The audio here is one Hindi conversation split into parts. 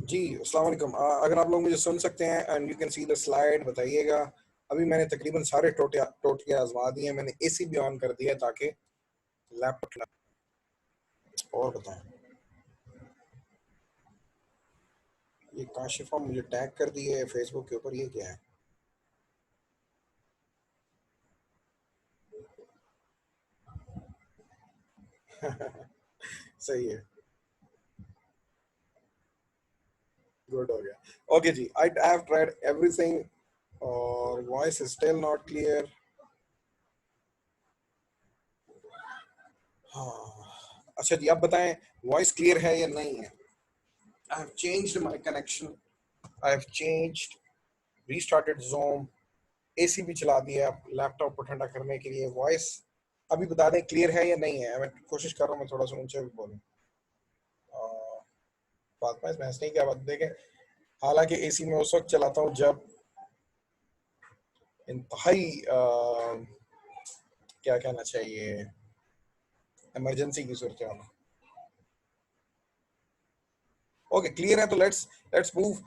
जी, अस्सलाम वालेकुम। अगर आप लोग मुझे सुन सकते हैं and you can see the slide बताइएगा। अभी मैंने तकरीबन सारे टोटके आजमा दिए हैं। मैंने एसी भी ऑन कर दिया है ताकि लैपटॉप। और बताएं, ये काशिफा मुझे टैग कर दिए है फेसबुक के ऊपर, ये क्या है? सही है, गुड हो गया। Okay ji, I have tried everything और voice is still not clear. हाँ, अच्छा जी, आप बताएं वॉइस क्लियर है या नहीं है? I have changed my connection, I have changed, restarted zoom, AC भी चला दिया लैपटॉप को ठंडा करने के लिए। वॉइस अभी बता दें क्लियर है या नहीं है? मैं कोशिश कर रहा हूँ मैं थोड़ा सा ऊंचे भी बोलूँ। फातिमा इस भैंस नहीं, क्या बात देखें। हालांकि एसी में उस वक्त चलाता हूँ जब इंतहाई क्या कहना चाहिए, इमरजेंसी की सूरत हाल। ओके क्लियर है तो लेट्स मूव।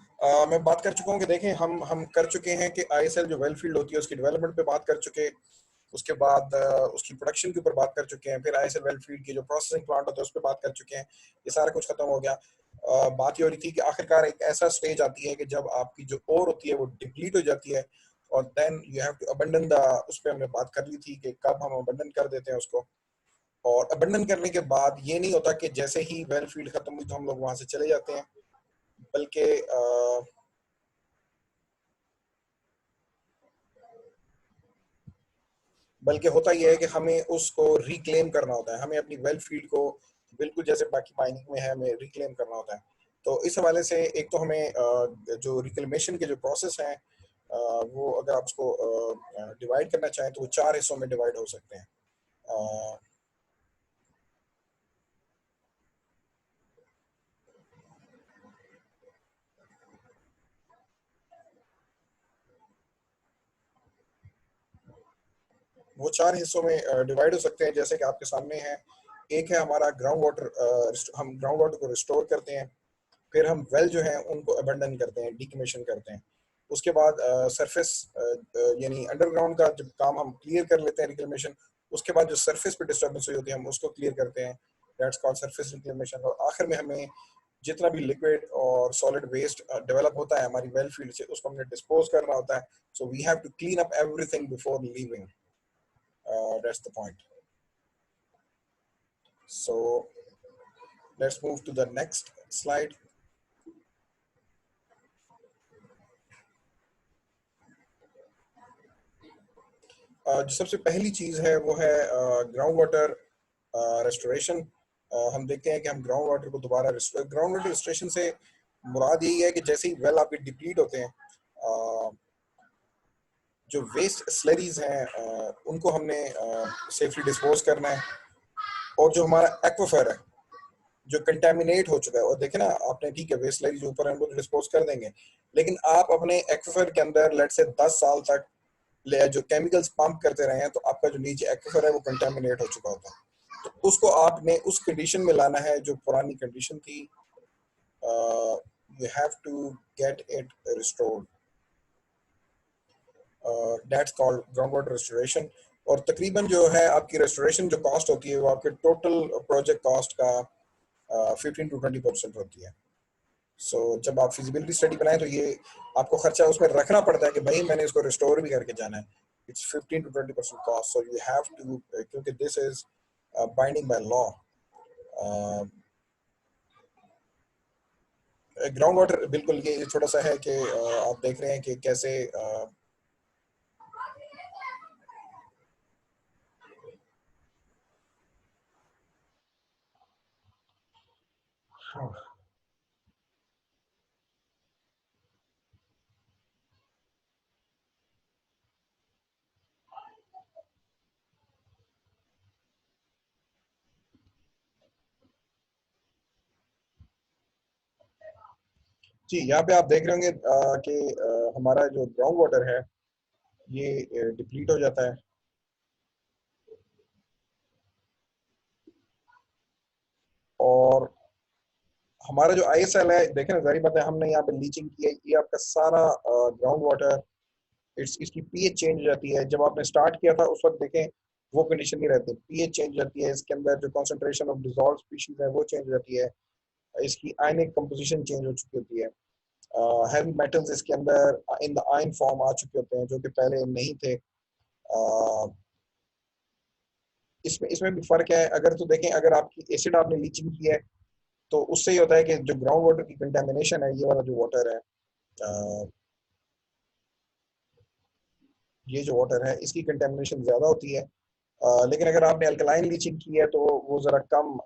मैं बात कर चुका हूँ कि देखें, हम कर चुके हैं कि आईएसएल जो वेलफील्ड होती है उसकी डेवलपमेंट पे बात कर चुके हैं। उसके बाद उसकी प्रोडक्शन के ऊपर बात कर चुके हैं। फिर आईएसएल वेलफील्ड की जो प्रोसेसिंग प्लांट होता है उस पर बात कर चुके हैं। ये सारा कुछ खत्म हो गया। बात ये हो रही थी कि आखिरकार एक ऐसा स्टेज आती है कि जब आपकी जो ओर होती है वो डिप्लीट हो जाती है और then you have to abandon the. उस पर हमने बात कर ली थी कि कब हम अबंडन कर देते हैं उसको। और अबंडन करने के बाद ये नहीं होता कि जैसे ही वेलफील्ड खत्म हुई तो हम लोग वहां से चले जाते हैं, बल्कि होता यह है कि हमें उसको रिक्लेम करना होता है। हमें अपनी वेल फील्ड को बिल्कुल जैसे बाकी माइनिंग में है, हमें रिक्लेम करना होता है। तो इस हवाले से एक तो हमें जो रिक्लेमेशन के जो प्रोसेस हैं, वो अगर आप उसको डिवाइड करना चाहें तो वो चार हिस्सों में डिवाइड हो सकते हैं। अ, वो चार हिस्सों में डिवाइड हो सकते हैं जैसे कि आपके सामने है। एक है हमारा ग्राउंड वाटर, हम ग्राउंड वाटर को रिस्टोर करते हैं। फिर हम वेल जो है उनको अबंडन करते हैं, डिकमीशन करते हैं। उसके बाद सरफेस यानी अंडरग्राउंड का जब काम हम क्लियर कर लेते हैं, रिक्लेमेशन। उसके बाद जो सरफेस पे डिस्टर्बेंस हुई होती है हम उसको क्लियर करते हैं, दैट्स कॉल्ड सरफेस रिक्लेमेशन। और आखिर में हमें जितना भी लिक्विड और सॉलिड वेस्ट डेवलप होता है हमारी वेल फील्ड से उसको हमने डिस्पोज करना होता है। So we have to clean up everything before leaving, that's the point. So let's move to the next slide. जो सबसे पहली चीज़ है वो है ग्राउंड वाटर रेस्टोरेशन। हम देखते हैं कि हम ग्राउंड वाटर को दोबारा ग्राउंड वाटर रेस्टोरेशन से मुराद यही है कि जैसे ही वेल आपके डिप्लीट होते हैं, जो वेस्ट स्लरीज हैं उनको हमने सेफली डिस्पोज करना है। और जो हमारा एक्वाफर है जो कंटेमिनेट हो चुका है, और देखे ना आपने, ठीक है वेस्ट स्लरी जो ऊपर है उनको डिस्पोज कर देंगे, लेकिन आप अपने एक्वाफर के अंदर लेट से 10 साल तक जो केमिकल्स पंप करते रहे हैं तो आपका जो नीचे एक्वाफर है वो कंटेमिनेट हो चुका होता है। तो उसको आपने उस कंडीशन में लाना है जो पुरानी कंडीशन थी। You have to get it restored, that's called ground water restoration. और तकरीबन जो है आपकी रेस्टोरेशन जो कॉस्ट होती है वो आपके टोटल प्रोजेक्ट कॉस्ट का 15 to 20% होती है। सो जब आप फिजिबिलिटी स्टडी बनाए तो ये आपको खर्चा उसमें रखना पड़ता है कि भाई मैंने इसको रिस्टोर भी करके जाना है। It's 15 to 20% cost, so you have to, क्योंकि this is binding by law. Ground water बिल्कुल ये छोटा सा है कि आप देख रहे हैं कि कैसे जी यहाँ पे आप देख रहे होंगे कि हमारा जो ग्राउंड वाटर है ये डिप्लीट हो जाता है। और हमारा जो आईएसएल है, देखें ना, जारी बात है, हमने यहाँ पे लीचिंग की है, ये आपका सारा ग्राउंड वाटर, इसकी पीएच चेंज हो जाती है। जब आपने स्टार्ट किया था उस वक्त देखें वो कंडीशन नहीं रहती, पीएच चेंज हो जाती है, इसके अंदर जो कॉन्सेंट्रेशन ऑफ डिजॉल्व स्पीशीज है वो चेंज हो जाती है, इसकी आयनिक कंपोजिशन चेंज हो चुकी होती है, हैवी मेटल्स इसके अंदर इन द आयन फॉर्म आ चुके होते हैं जो कि पहले नहीं थे। इसमें इसमें भी फर्क है। अगर तो देखें, अगर आपकी एसिड आपने लीचिंग की है तो उससे ये होता है कि जो ग्राउंड वाटर की कंटेमिनेशन है, ये वाला जो वाटर है, ये जो वाटर है इसकी कंटेमिनेशन ज्यादा होती है। लेकिन अगर आपने अल्कलाइन लीचिंग की है तो वो जरा कम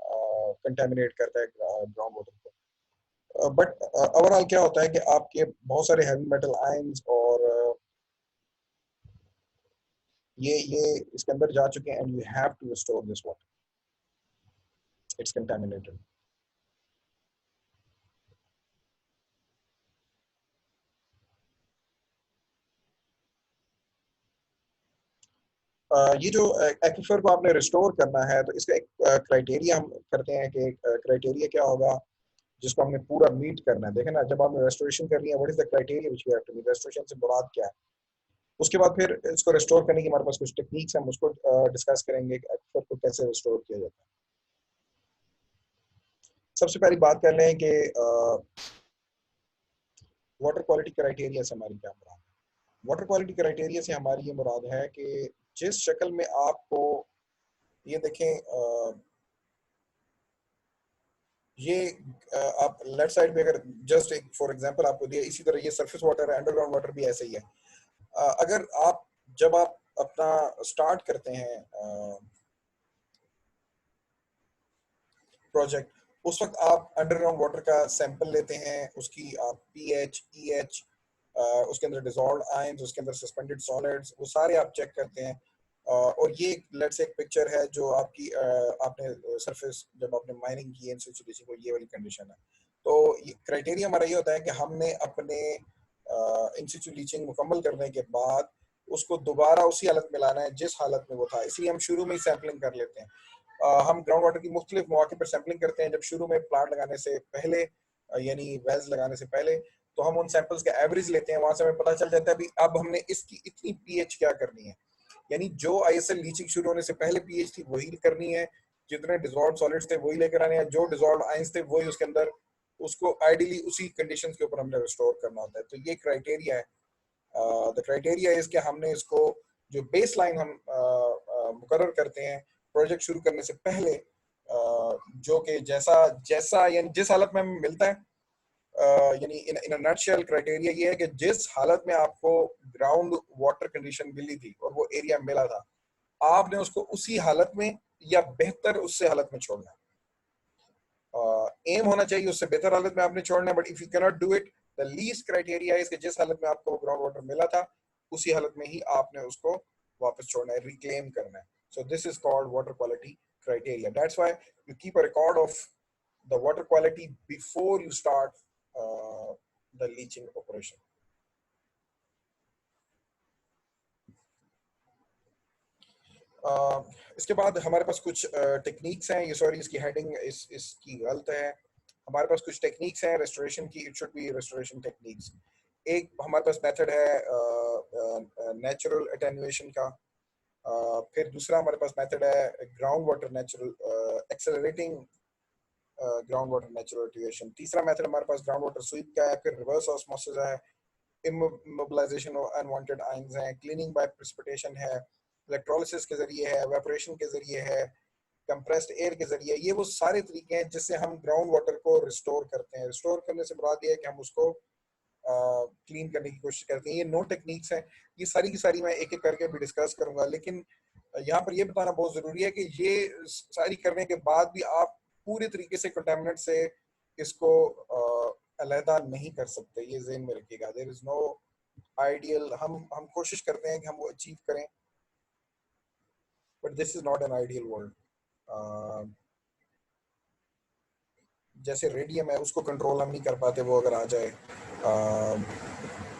कंटेमिनेट करता है ग्राउंड वाटर को। बट ओवरऑल क्या होता है कि आपके बहुत सारे हैवी मेटल आयंस और ये इसके अंदर जा चुके हैं, and you have to store this water, it's contaminated. ये जो एक्वीफर को आपने रिस्टोर करना है तो इसका एक क्राइटेरिया हम करते हैं कि क्राइटेरिया क्या होगा जिसको हमने पूरा मीट करना है। देखें ना, जब आपने रेस्टोरेशन करनी है, what is the criteria which we have to meet, restoration से मुराद क्या है। उसके बाद फिर इसको रिस्टोर करने की हमारे पास कुछ टेक्निक्स हैं, हम उसको डिस्कस करेंगे कि एक्वीफर को कैसे रिस्टोर किया जाता है। सबसे पहली बात कर लें कि वाटर क्वालिटी क्राइटेरिया से हमारी क्या मुराद है। वाटर क्वालिटी क्राइटेरिया से हमारी ये मुराद है कि जिस शक्ल में आपको, ये देखें, ये आप लेफ्ट साइड पे अगर जस्ट एक फॉर एग्जांपल आपको दिया, इसी तरह ये सरफेस वाटर है, अंडरग्राउंड वाटर भी ऐसे ही है। अगर आप जब आप अपना स्टार्ट करते हैं प्रोजेक्ट, उस वक्त आप अंडरग्राउंड वाटर का सैंपल लेते हैं, उसकी आप पीएच, ईएच, उसके अंदर डिजॉल्व्ड आयंस, उसके अंदर सस्पेंडेड सॉलिड्स, वो सारे आप चेक करते हैं। और ये लेट्स एक पिक्चर है जो आपकी आपने सरफेस जब आपने माइनिंग की है इंस्टीट्यूशन को, ये वाली कंडीशन है। तो क्राइटेरिया हमारा ये होता है कि हमने अपने इंस्टीट्यूट लीचिंग मुकम्मल करने के बाद उसको दोबारा उसी हालत में लाना है जिस हालत में वो था, इसलिए हम शुरू में ही सैम्पलिंग कर लेते हैं। हम ग्राउंड वाटर की मुख्तलिफ मौके पर सैम्पलिंग करते हैं। जब शुरू में प्लांट लगाने से पहले, यानी वेल्स लगाने से पहले, तो हम उन सैंपल्स का एवरेज लेते हैं, वहां से हमें पता चल जाता है भी अब हमने इसकी इतनी पीएच क्या करनी है, यानी जो आईएसएल लीचिंग शुरू होने से पहले पीएच थी वही करनी है, जितने डिजॉल्व सॉलिड्स थे वही लेकर आने हैं, जो डिजॉल्व आयंस थे वही उसके अंदर, उसको आइडियली उसी कंडीशंस के ऊपर हमने रिस्टोर करना होता है। तो ये क्राइटेरिया है। द क्राइटेरिया इज कि हमने इसको जो बेस लाइन हम मुकर्रर करते हैं प्रोजेक्ट शुरू करने से पहले, जो कि जैसा जैसा यानी जिस हालत में हमें मिलता है, यानी इन नटशेल क्राइटेरिया ये है कि जिस हालत में आपको ग्राउंड वाटर कंडीशन मिली थी और वो एरिया मिला था, आपने उसको उसी हालत में या बेहतर उससे हालत में छोड़ना है। एम होना चाहिए उससे बेहतर हालत में आपने छोड़ना है, but if you can not do it, the least criteria है कि जिस हालत में आपको ग्राउंड वाटर मिला था उसी हालत में ही आपने उसको वापस छोड़ना है, रिक्लेम करना है। So this is called water quality criteria. That's why you keep a record of the water quality before you start the leaching operation. इसके बाद हमारे पास कुछ टेक्निक्स हैं, ये सॉरी इसकी हेडिंग इसकी गलत है। हमारे पास कुछ टेक्निक्स हैं रेस्टोरेशन की, it should be restoration techniques. एक हमारे पास मेथड है नेचुरल अटेन्युएशन का, फिर दूसरा हमारे पास मेथड है ground water natural accelerating ground water natural attenuation, तीसरा मेथड हमारे पास ग्राउंड वाटर स्वीप का है, फिर रिवर्स ऑस्मोसिस है, इमोबिलाइजेशन ऑफ अनवांटेड आयंस है, क्लीनिंग बाय प्रेसिपिटेशन है, इलेक्ट्रोलिसिस के जरिए है, इवेपोरेशन के जरिए है, कंप्रेस्ड एयर के जरिए। ये वो सारे तरीके हैं जिससे हम ग्राउंड वाटर को रिस्टोर करते हैं। रिस्टोर करने से मुराद ये है कि हम उसको क्लीन करने की कोशिश करते हैं। ये 9 टेक्निक्स हैं, ये सारी की सारी मैं एक एक करके भी डिस्कस करूंगा, लेकिन यहाँ पर ये बताना बहुत जरूरी है कि ये सारी करने के बाद भी आप पूरे तरीके से कंटेमिनेंट से इसको अलहदा नहीं कर सकते, ये ज़हन में रखिएगा। देयर इज नो आइडियल, हम कोशिश करते हैं कि हम वो अचीव करें, but this is not an ideal world. जैसे रेडियम है उसको कंट्रोल हम नहीं कर पाते, वो अगर आ जाए।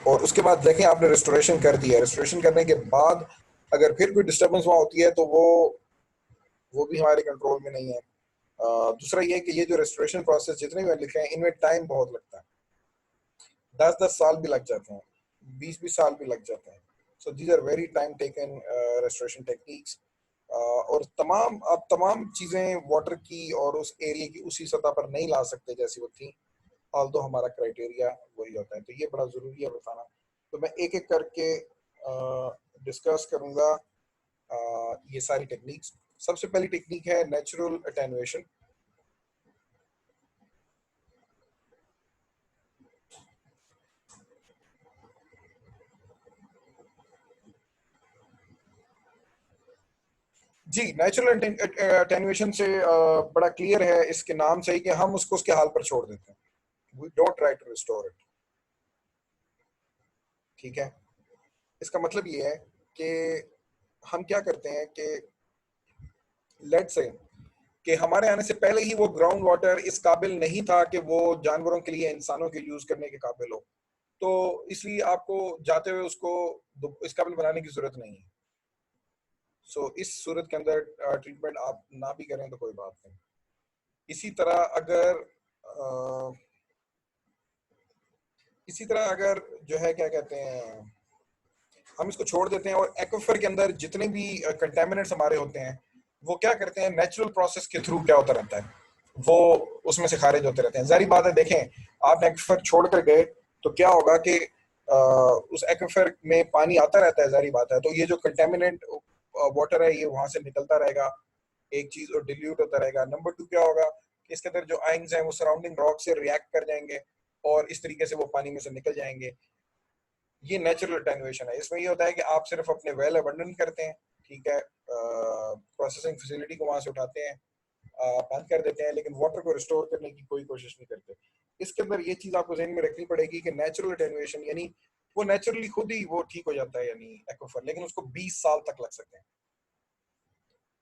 और उसके बाद देखें आपने रेस्टोरेशन कर दिया, रेस्टोरेशन करने के बाद अगर फिर कोई डिस्टर्बेंस वहाँ होती है तो वो भी हमारे कंट्रोल में नहीं है। दूसरा ये है कि ये जो रेस्टोरेशन प्रोसेस जितने भी लिखे हैं इनमें टाइम बहुत लगता है, 10-10 साल भी लग जाते हैं, 20-20 साल भी लग जाते हैं। So these are very time taken restoration techniques. और आप तमाम चीजें वाटर की और उस एरिया की उसी सतह पर नहीं ला सकते जैसी वो थी, ऑल्दो हमारा क्राइटेरिया वही होता है। तो ये बड़ा जरूरी है बताना। तो मैं एक एक करके डिस्कस करूंगा ये सारी टेक्निक्स। सबसे पहली टेक्निक है नेचुरल अटेनुएशन। जी, नेचुरल अटेनुएशन से बड़ा क्लियर है इसके नाम से ही कि हम उसको उसके हाल पर छोड़ देते हैं। We don't try to restore it. ठीक है, इसका मतलब ये है कि हम क्या करते हैं कि लेट से कि हमारे आने से पहले ही वो ग्राउंड वाटर इस काबिल नहीं था कि वो जानवरों के लिए, इंसानों के यूज करने के काबिल हो। तो इसलिए आपको जाते हुए उसको इस काबिल बनाने की जरूरत नहीं है। इस सूरत के अंदर ट्रीटमेंट आप ना भी करें तो कोई बात नहीं। इसी तरह अगर अ, इसी तरह अगर जो है क्या कहते हैं, हम इसको छोड़ देते हैं और एक्वाफर के अंदर जितने भी कंटेमिनेंट्स हमारे होते हैं वो क्या करते हैं, नेचुरल प्रोसेस के थ्रू क्या होता रहता है, वो उसमें से खारिज होते रहते हैं। जारी बात है, देखें आप एक्वाफर छोड़ कर गए तो क्या होगा कि उस एक्वाफर में पानी आता रहता है, जारी बात है। तो ये जो कंटेमिनेंट वाटर है ये वहां से निकलता रहेगा, एक चीज, और डिल्यूट होता रहेगा। नंबर टू क्या होगा कि इसके अंदर जो आइंस हैं वो सराउंडिंग रॉक से रिएक्ट कर जाएंगे और इस तरीके से वो पानी में से निकल जाएंगे। ये नेचुरल अटेनुएशन है। इसमें ये होता है कि आप सिर्फ अपने वेल अबंडन करते हैं, ठीक है, प्रोसेसिंग फैसिलिटी को वहां से उठाते हैं, बंद कर देते हैं, लेकिन वाटर को रिस्टोर करने की कोई कोशिश नहीं करते। इसके अंदर ये चीज आपको ज़हन में रखनी पड़ेगी कि नेचुरल अटेनुएशन यानी वो नेचुरली खुद ही वो ठीक हो जाता है, यानी एक्वाफर, लेकिन उसको 20 साल तक लग सकते हैं।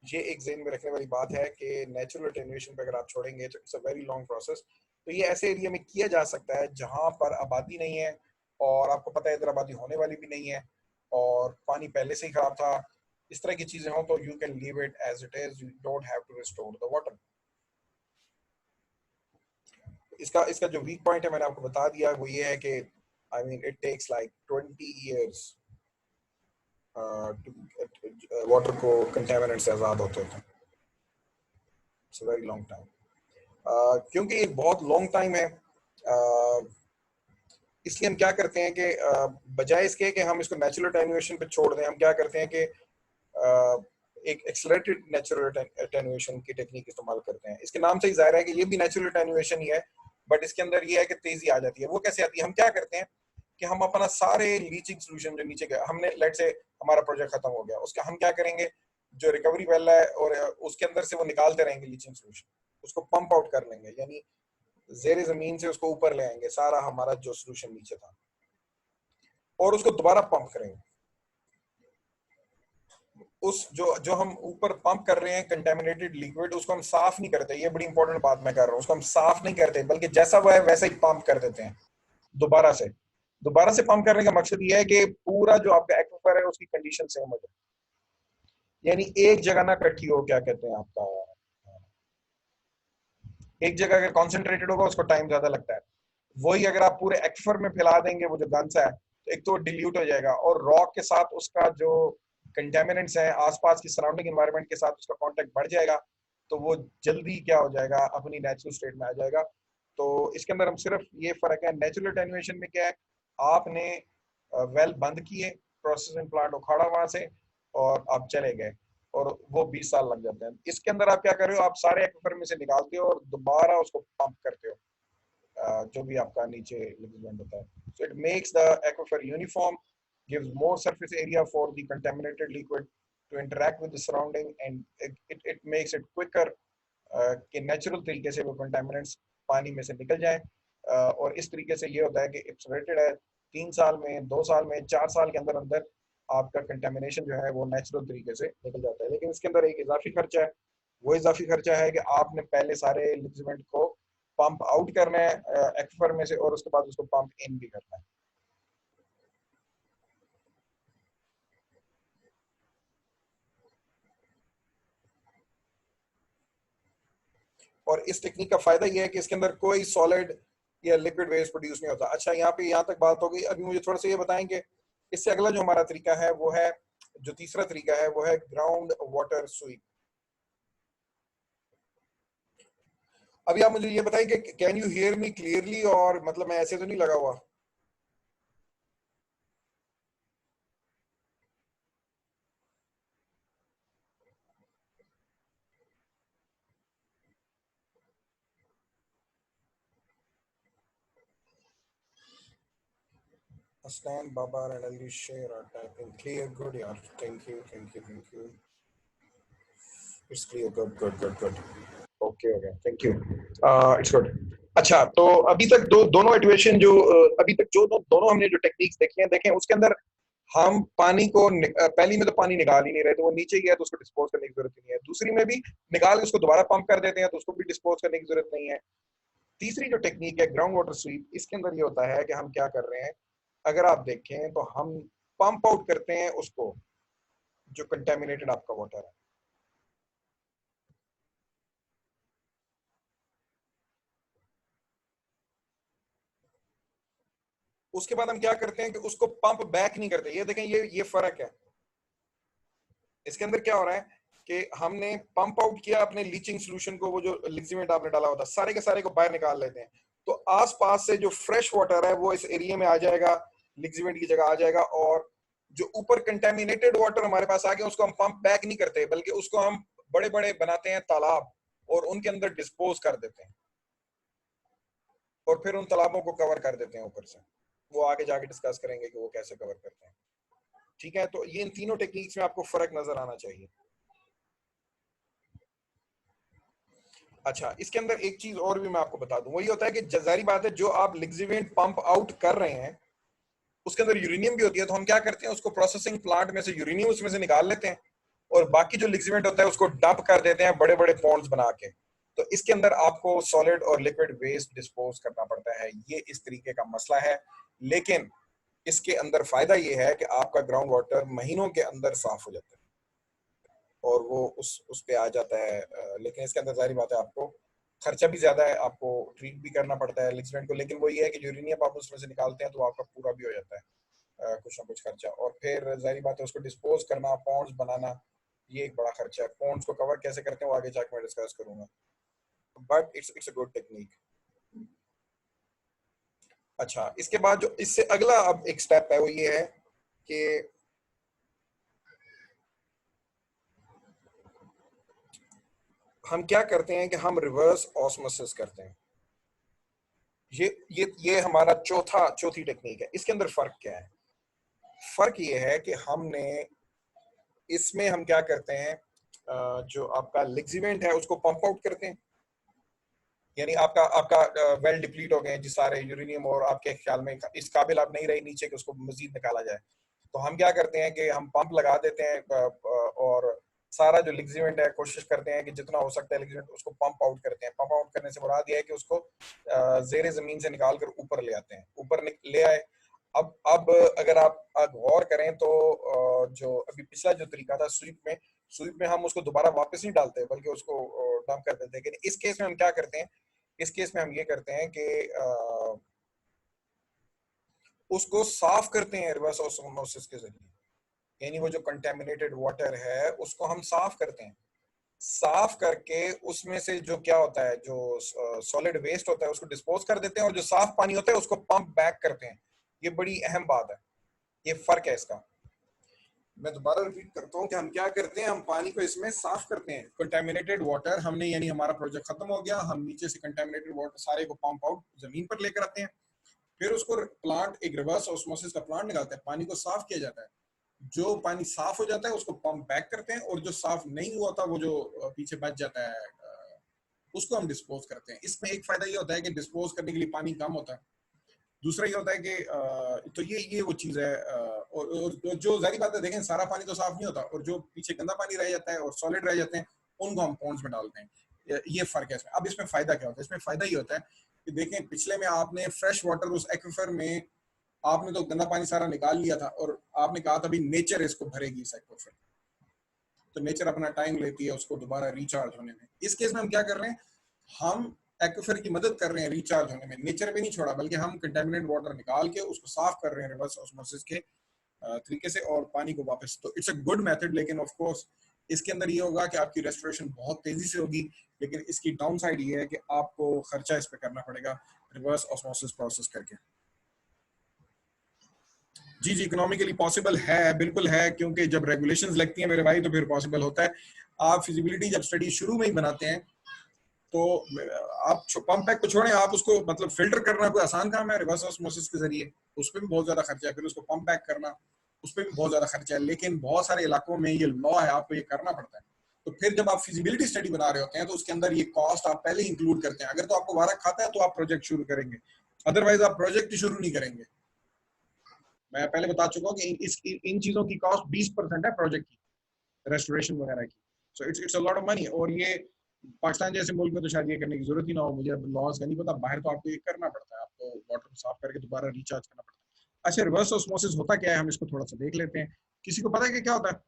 ये एक ज़हन में रखने वाली बात है कि नेचुरल अटेनुएशन पे अगर आप छोड़ेंगे तो it's a very long process. तो ये ऐसे एरिया में किया जा सकता है जहां पर आबादी नहीं है और आपको पता है इधर आबादी होने वाली भी नहीं है और पानी पहले से ही खराब था। इस तरह की चीजें हो तो you can leave it as it is, you don't have to restore the water. इसका इसका जो वीक पॉइंट है मैंने आपको बता दिया, वो ये है कि I mean it takes like 20 years water को कंटेमिनेंट से आजाद होते थे। It's a very long time. क्योंकि एक बहुत लॉन्ग टाइम है, इसलिए हम क्या करते हैं कि बजाय इसके कि हम इसको नेचुरल अटेन्युएशन पे छोड़ दें, हम क्या करते हैं कि एक एक्सेलरेटेड नेचुरल अटेन्युएशन की टेक्निक इस्तेमाल करते हैं। इसके नाम से ही जाहिर है कि ये भी नेचुरल अटेन्युएशन ही है, बट इसके अंदर ये है कि तेजी आ जाती है। वो कैसे आती है, हम क्या करते हैं कि हम अपना सारे लीचिंग सोल्यूशन जो नीचे गया, हमने लेट से हमारा प्रोजेक्ट खत्म हो गया, उसका हम क्या करेंगे, जो रिकवरी वेल है और उसके अंदर से वो निकालते रहेंगे लीचिंग सोल्यूशन, उसको पंप आउट कर लेंगे, यानी जेर जमीन से उसको ऊपर ले आएंगे सारा हमारा जो सोल्यूशन नीचे था, और उसको दोबारा पंप करेंगे। उस जो जो हम ऊपर पंप कर रहे हैं कंटेमिनेटेड लिक्विड, उसको हम साफ नहीं करते। ये बड़ी इंपॉर्टेंट बात मैं कर रहा हूँ, उसको हम साफ नहीं करते बल्कि जैसा वो है वैसे ही पंप कर देते हैं दोबारा से। दोबारा से पंप करने का मकसद ये है कि पूरा जो आपका एक्वाफर है उसकी कंडीशन सेम हो जाए, यानी एक जगह ना इकट्ठी हो, क्या कहते हैं आपका, एक जगह अगर कॉन्सेंट्रेटेड होगा उसको टाइम ज्यादा लगता है। वही अगर आप पूरे एक्वाफर में फैला देंगे वो जो गंस है, तो एक तो डिल्यूट हो जाएगा और रॉक के साथ उसका जो कंटेमिनेंट्स हैं आसपास की सराउंडिंग एनवायरनमेंट के साथ उसका कांटेक्ट बढ़ जाएगा, तो वो जल्दी क्या हो जाएगा, अपनी नेचुरल स्टेट में आ जाएगा। तो इसके अंदर हम सिर्फ ये फर्क है, नेचुरल अटेन्युएशन में क्या है, आपने वेल बंद किए, प्रोसेसिंग प्लांट उखाड़ा वहां से और आप चले गए और वो 20 साल लग जाते हैं। इसके अंदर आप क्या कर रहे हो, आप सारे एक्वाफर में से निकालते हो और दोबारा उसको पंप करते हो, जो भी आपका नीचे लिक्विड होता है। So it makes the aquifer uniform, gives more surface area for the contaminated liquid to interact with the surrounding, and it makes it quicker कि नेचुरल तरीके से वो कंटेमिनेंट्स पानी में से निकल जाए। और इस तरीके से ये होता है कि एक्सलेटेड है, 3 साल में, 2 साल में, 4 साल के अंदर अंदर आपका कंटेमिनेशन जो है वो नेचुरल तरीके से निकल जाता है। लेकिन इसके अंदर एक इजाफी खर्चा है, वो इजाफी खर्चा है कि आपने पहले सारे लिक्विड को पंप आउट करना है एक्वाफर में से और उसके बाद उसको पंप इन भी करना है। और इस टेक्निक का फायदा ये है कि इसके अंदर कोई सॉलिड या लिक्विड वेस्ट प्रोड्यूस नहीं होता। अच्छा, यहाँ पे यहाँ तक बात हो गई। अभी मुझे थोड़ा सा ये बताएंगे, इससे अगला जो हमारा तरीका है वो है, जो तीसरा तरीका है वो है ग्राउंड वाटर स्वीप। अभी आप मुझे ये बताएं कि can you hear me clearly, और मतलब मैं ऐसे तो नहीं लगा हुआ? Aslan, Babar and Ali Sher are typing clear. Good, yaar. Thank you, thank you, thank you. It's clear. Good, good, good, good. Okay, okay. Thank you. It's good. अच्छा, तो अभी तक दोनों इक्वेशन जो अभी तक जो दोनों हमने जो टेक्निक्स देखी हैं, देखें उसके अंदर हम पानी को पहली में तो पानी निकाल ही नहीं रहे, तो वो नीचे गया तो उसको डिस्पोज करने की जरूरत नहीं है। दूसरी में भी निकाल के उसको दोबारा पंप कर देते हैं तो उसको भी डिस्पोज करने की जरूरत नहीं है। तीसरी जो टेक्निक है ग्राउंड वाटर स्वीप, इसके अंदर ये होता है कि हम क्या कर रहे हैं, अगर आप देखें तो हम पंप आउट करते हैं उसको, जो कंटेमिनेटेड आपका वाटर है। उसके बाद हम क्या करते हैं कि उसको पंप बैक नहीं करते। ये देखें, ये फर्क है। इसके अंदर क्या हो रहा है कि हमने पंप आउट किया अपने लीचिंग सोल्यूशन को, वो जो लिक्विड आपने डाला होता सारे के सारे को बाहर निकाल लेते हैं, तो आसपास से जो फ्रेश वाटर है वो इस एरिया में आ जाएगा, लिक्विड की जगह आ जाएगा। और जो ऊपर कंटेमिनेटेड वाटर हमारे पास आ गया उसको हम पंप बैक नहीं करते, बल्कि उसको हम बड़े बड़े बनाते हैं तालाब और उनके अंदर डिस्पोज कर देते हैं, और फिर उन तालाबों को कवर कर देते हैं ऊपर से। वो आगे जाके डिस्कस करेंगे कि वो कैसे कवर करते हैं। ठीक है, तो ये इन तीनों टेक्निक्स में आपको फर्क नजर आना चाहिए। अच्छा, इसके अंदर एक चीज और भी मैं आपको बता दूं, वही होता है कि जाहिर बात है जो आप लिक्विड पंप आउट कर रहे हैं उसके अंदर यूरेनियम भी होती है, तो हम क्या करते हैं उसको प्रोसेसिंग प्लांट में से यूरेनियम उसमें से निकाल लेते हैं और बाकी जो लिक्विड होता है उसको डंप कर देते हैं बड़े बड़े पॉन्ड्स बना के। तो इसके अंदर आपको सॉलिड और लिक्विड वेस्ट डिस्पोज करना पड़ता है। ये इस तरीके का मसला है, लेकिन इसके अंदर फायदा ये है कि आपका ग्राउंड वाटर महीनों के अंदर साफ हो जाता है और वो उस पे आ जाता है। लेकिन इसके अंदर जाहिर बात है आपको खर्चा भी ज्यादा है, आपको ट्रीट भी करना पड़ता है लिक्विड को। लेकिन वो ये है कि यूरेनियम आप उसमें से निकालते हैं तो आपका पूरा भी हो जाता है कुछ ना कुछ खर्चा। और फिर जाहिर बात है उसको डिस्पोज करना, पॉन्ड्स बनाना, ये एक बड़ा खर्चा है। पॉन्ड्स को कवर कैसे करते हैं वो आगे जाके मैं डिस्कस करूंगा, but it's a good technique. अच्छा, इसके बाद जो इससे अगला अब एक स्टेप है वो ये है कि हम क्या करते हैं कि हम रिवर्स ऑस्मोसिस करते हैं। ये हमारा चौथी टेक्निक है। इसके अंदर फर्क क्या है? फर्क ये है कि हमने इसमें हम क्या करते हैं, जो आपका लिक्विड है उसको पंप आउट करते हैं, यानी आपका आपका वेल डिप्लीट हो गए हैं जिस सारे यूरेनियम, और आपके ख्याल में इस काबिल आप नहीं रही नीचे कि उसको मजीद निकाला जाए, तो हम क्या करते हैं कि हम पंप लगा देते हैं और सारा जो लिक्विड है कोशिश करते हैं कि जितना हो सकता है लिक्विड उसको पंप आउट करते हैं। पंप आउट करने से मुराद यह है कि उसको जेर जमीन से निकाल कर ऊपर ले आते हैं, ऊपर ले आए। अब अगर आप गौर करें तो जो अभी पिछला जो तरीका था स्वीप में हम उसको दोबारा वापस नहीं डालते बल्कि उसको डंप कर देते हैं। लेकिन इस केस में हम क्या करते हैं, इस केस में हम ये करते हैं कि उसको साफ करते हैं रिवर्स ऑस्मोसिस के जरिए, यानी वो जो कंटेमिनेटेड वाटर है उसको हम साफ करते हैं। साफ करके उसमें से जो क्या होता है, जो सॉलिड वेस्ट होता है उसको डिस्पोज कर देते हैं, और जो साफ पानी होता है उसको पंप बैक करते हैं। ये बड़ी अहम बात है, ये फर्क है इसका। मैं दोबारा रिपीट करता हूँ कि हम क्या करते हैं, हम पानी को इसमें साफ करते हैं। कंटेमिनेटेड वाटर हमने, यानी हमारा प्रोजेक्ट खत्म हो गया, हम नीचे से कंटेमिनेटेड वाटर सारे को पंप आउट जमीन पर लेकर आते हैं, फिर उसको प्लांट, एक रिवर्स ऑस्मोसिस का प्लांट निकालते हैं, पानी को साफ किया जाता है। जो पानी साफ हो जाता है उसको पंप बैक करते हैं, और जो साफ नहीं हुआ था वो जो पीछे बच जाता है उसको हम डिस्पोज करते हैं। इसमें एक फायदा ये होता है कि डिस्पोज करने के लिए पानी कम होता है। दूसरा ये होता है कि तो ये वो चीज है। और जो जारी बात है, देखें सारा पानी तो साफ नहीं होता, और जो पीछे गंदा पानी रह जाता है और सॉलिड रह जाते हैं उनको हम पॉन्ड्स में डालते हैं। ये फर्क है इसमें। अब इसमें फायदा क्या होता है? इसमें फायदा ये होता है कि देखें पिछले में आपने फ्रेश वाटर उस एक्विफर में आपने तो गंदा पानी सारा निकाल लिया था, और आपने कहा था भी नेचर इसको भरेगी इस एक्विफर, तो नेचर अपना टाइम लेती है उसको दोबारा रिचार्ज होने में। इस केस में हम क्या कर रहे हैं, हम एक्विफर की मदद कर रहे हैं रिचार्ज होने में, नेचर में नहीं छोड़ा, बल्कि हम कंटेमिनेट वाटर निकाल के उसको साफ कर रहे हैं रिवर्स ऑस्मोसिस के तरीके से और पानी को वापस। तो इट्स अ गुड मेथड, लेकिन ऑफ कोर्स इसके अंदर ये होगा कि आपकी रेस्टोरेशन बहुत तेजी से होगी, लेकिन इसकी डाउन साइड ये है कि आपको खर्चा इस पे करना पड़ेगा रिवर्स ऑस्मोसिस प्रोसेस करके। जी जी, इकोनॉमिकली पॉसिबल है, बिल्कुल है, क्योंकि जब रेगुलेशंस लगती हैं मेरे भाई तो फिर पॉसिबल होता है। आप फिजिबिलिटी जब स्टडी शुरू में ही बनाते हैं तो आप पंप पैक को छोड़ें, आप उसको मतलब फिल्टर करना कोई आसान काम है रिवर्स ऑस्मोसिस के जरिए, उस पर भी बहुत ज्यादा खर्चा है, फिर उसको पंप पैक करना उस पर भी बहुत ज्यादा खर्चा है, लेकिन बहुत सारे इलाकों में ये लॉ है, आपको ये करना पड़ता है। तो फिर जब आप फिजिबिलिटी स्टडी बना रहे होते हैं तो उसके अंदर ये कॉस्ट आप पहले इंक्लूड करते हैं। अगर तो आपको वारा खाता है तो आप प्रोजेक्ट शुरू करेंगे, अदरवाइज आप प्रोजेक्ट शुरू नहीं करेंगे। मैं पहले बता चुका हूँ कि इन चीजों की कॉस्ट 20% है प्रोजेक्ट की, रेस्टोरेशन वगैरह की। So it's a lot of money, और ये पाकिस्तान जैसे मुल्क में तो शायद ये करने की जरूरत ही ना हो, मुझे लॉज का नहीं पता, बाहर तो आपको ये करना पड़ता है, आपको वाटर को साफ करके दोबारा रिचार्ज करना पड़ता है। अच्छा, रिवर्स ऑस्मोसिस होता क्या है, हम इसको थोड़ा सा देख लेते हैं। किसी को पता है कि क्या होता है?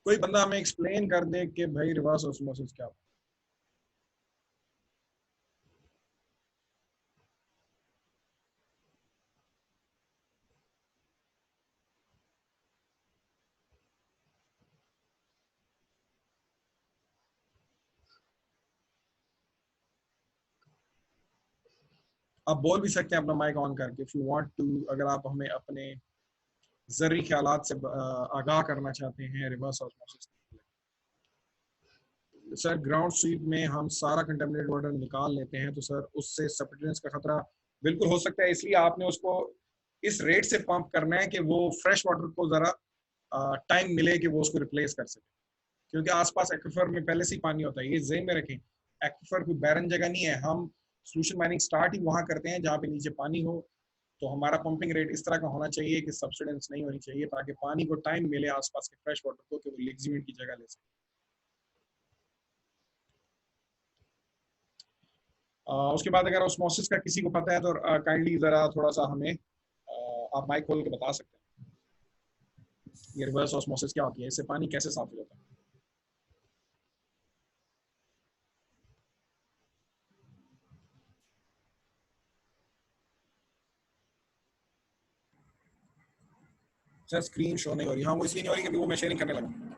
कोई बंदा हमें एक्सप्लेन कर दे कि भाई रिवर्स ऑस्मोसिस क्या होता है। आप बोल भी सकते हैं अपना माइक ऑन करके, इफ यू वांट टू, अगर आप हमें अपने जरूरी ख्यालात से आगाह करना चाहते हैं reverse osmosis. Sir ground sweep में हम सारा कंटेमिनेटेड वाटर निकाल लेते हैं, तो सर उससे सब्सिडेंस का खतरा बिल्कुल हो सकता है, इसलिए आपने उसको इस रेट से पंप करना है कि वो फ्रेश वाटर को जरा टाइम मिले कि वो उसको रिप्लेस कर सके, क्योंकि आसपास एक्विफर में पहले से ही पानी होता है, ये ज़हन में रखें। एक्विफर कोई बैरन जगह नहीं है, हम सोल्यूशन माइनिंग स्टार्ट ही वहां करते हैं जहाँ पे नीचे पानी हो। तो हमारा पंपिंग रेट इस तरह का होना चाहिए कि सब्सिडेंस नहीं होनी चाहिए, ताकि पानी को टाइम मिले आसपास के फ्रेश वाटर को कि वो लेक्सिमिंट की जगह ले सके। उसके बाद अगर ऑस्मोसिस का किसी को पता है तो काइंडली जरा थोड़ा सा हमें आप माइक खोल के बता सकते हैं ये रिवर्स ऑस्मोसिस क्या होती है, इससे पानी कैसे साफ हो जाता है। सर स्क्रीन शो नहीं हो रही, हाँ वो इसलिए नहीं हो रही क्योंकि वो मैं शेयरिंग करने लगा।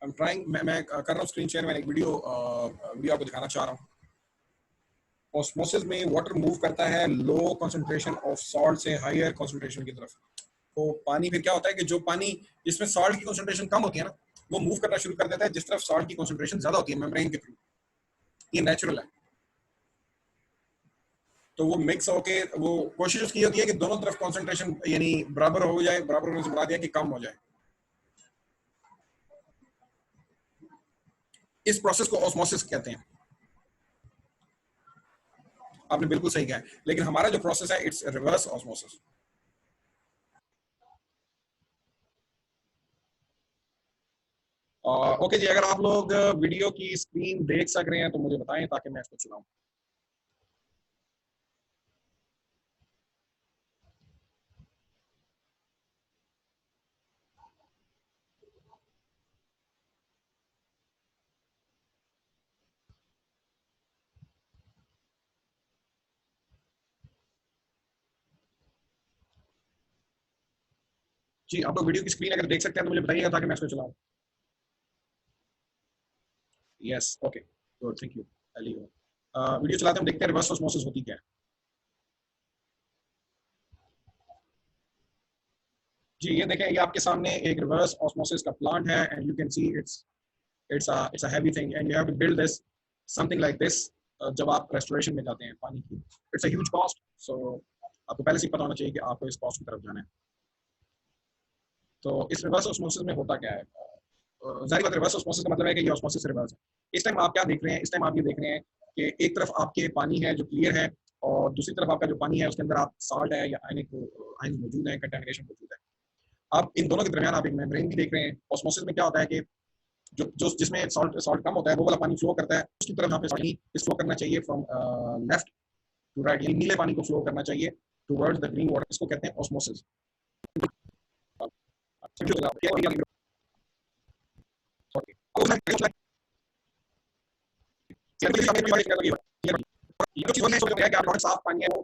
I'm trying, मैं कर रहा हूँ स्क्रीन शेयर, मैंने एक वीडियो आपको दिखाना चाह रहा हूँ। ऑस्मोसिस में वाटर मूव करता है लो कंसंट्रेशन ऑफ सॉल्ट से हायर कंसंट्रेशन की तरफ। तो पानी फिर क्या होता है कि जो पानी जिसमें सॉल्ट की कंसंट्रेशन कम होती है ना, वो मूव करना शुरू कर देता है जिस तरफ सॉल्ट की कंसंट्रेशन ज्यादा होती है मेम्ब्रेन के थ्रू। ये नेचुरल है। तो वो मिक्स होके वो कोशिश उसकी होती है कि दोनों तरफ कंसंट्रेशन यानी बराबर हो जाए, बराबर होने से बता दिया कि कम हो जाए। इस प्रोसेस को ऑस्मोसिस कहते हैं। आपने बिल्कुल सही कहा है, लेकिन हमारा जो प्रोसेस है इट्स रिवर्स ऑस्मोसिस। ओके जी, अगर आप लोग वीडियो की स्क्रीन देख सक रहे हैं तो मुझे बताएं ताकि मैं इसको चलाऊं। जी, आप लोग वीडियो की स्क्रीन अगर देख सकते हैं तो मुझे बताइएगा ताकि मैं इसको चलाऊं। Yes, okay, good, thank you. Video चलाते हम देखते हैं रिवर्स ऑस्मोसिस होती क्या है। जी ये देखें, ये आपके सामने एक रिवर्स ऑस्मोसिस का प्लांट है and you can see it's a heavy thing and you have to build this something like this. जब आप रेस्टोरेशन में जाते हैं पानी की, it's a huge cost. So आपको पहले से ही पता होना चाहिए कि आपको इस कॉस्ट की तरफ जाना है। तो इस रिवर्स ऑस्मोसिस में होता क्या है? जाहिर बात, रिवर्स ऑस्मोसिस का मतलब है कि ये ऑस्मोसिस रिवर्स है। इस टाइम आप क्या देख रहे हैं, इस टाइम आप ये देख रहे हैं कि एक तरफ आपके पानी है जो क्लियर है और दूसरी तरफ आपका जो पानी है उसके अंदर आप साल्ट है या आयन मौजूद है, कंटेमिनेशन मौजूद है। आप इन दोनों के दरमियान आप एक मेम्ब्रेन भी देख रहे हैं। ऑस्मोसिस में क्या होता है कि जो जो जिसमें सॉल्ट सॉल्ट कम होता है वो वाला पानी फ्लो करता है, उसकी तरफ यहाँ पे पानी फ्लो करना चाहिए फ्रॉम लेफ्ट टू राइट, यानी नीले पानी को फ्लो करना चाहिए टुवर्ड्स द ग्रीन वाटर, इसको कहते हैं ऑस्मोसिस। साफ पानी है वो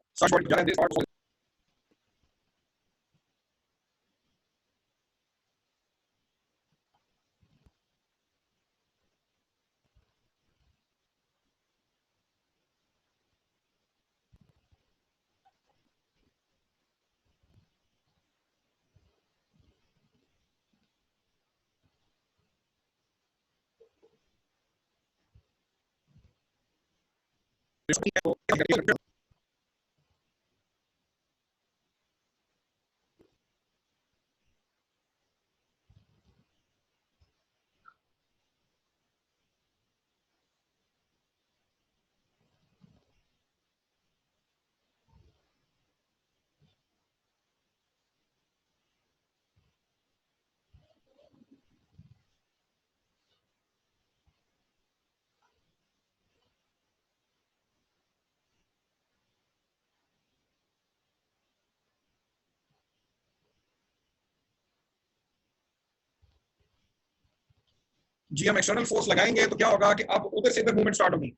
जी हम एक्सटर्नल फोर्स लगाएंगे तो क्या होगा कि अब उधर से इधर मूवमेंट स्टार्ट होगी,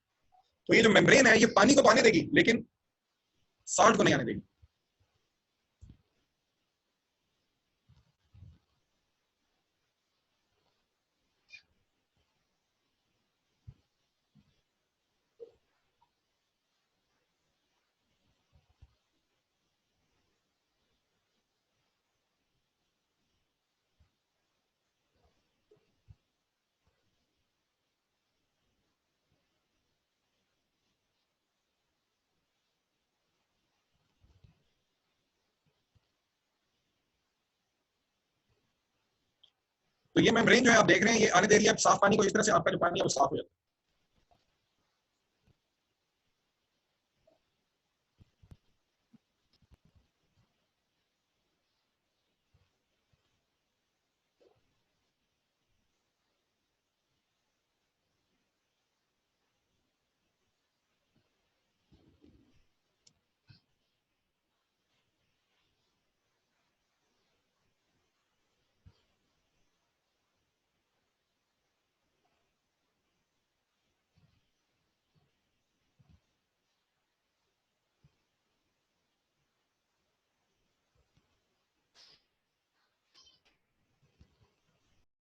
तो ये जो मेम्ब्रेन है ये पानी को तो आने देगी लेकिन साल्ट को नहीं आने देगी। तो ये मेम्ब्रेन जो है आप देख रहे हैं ये आने दे रही है साफ पानी को, इस तरह से आपका जो पानी है वो साफ हो जाता है।